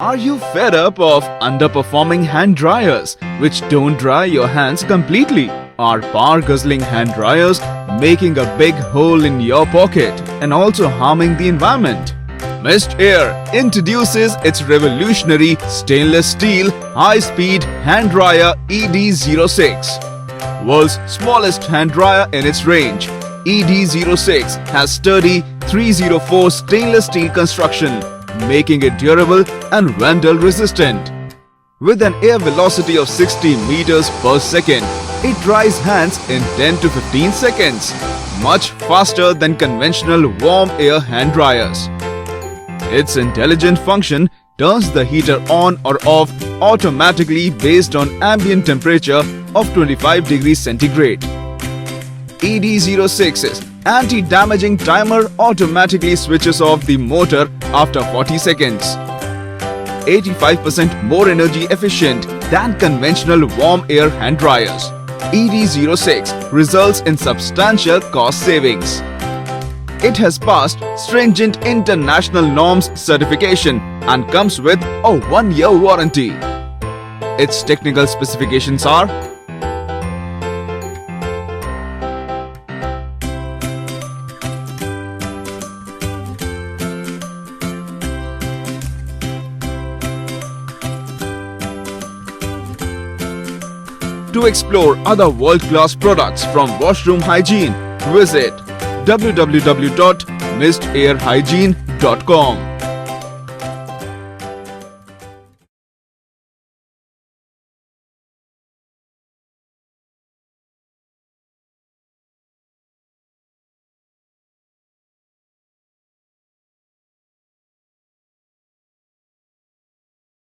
Are you fed up of underperforming hand dryers which don't dry your hands completely? Are power guzzling hand dryers making a big hole in your pocket and also harming the environment? Mist Air introduces its revolutionary stainless steel high-speed hand dryer ED06. World's smallest hand dryer in its range, ED06 has sturdy 304 stainless steel construction, making it durable and vandal resistant. With an air velocity of 60 meters per second, it dries hands in 10 to 15 seconds, much faster than conventional warm air hand dryers. Its intelligent function turns the heater on or off automatically based on ambient temperature of 25 degrees centigrade. ED06's anti-damaging timer automatically switches off the motor after 40 seconds. 85% more energy efficient than conventional warm air hand dryers, ED06 results in substantial cost savings. It has passed stringent international norms certification and comes with a 1-year warranty. Its technical specifications are: to explore other world-class products from washroom hygiene, visit www.mistairhygiene.com.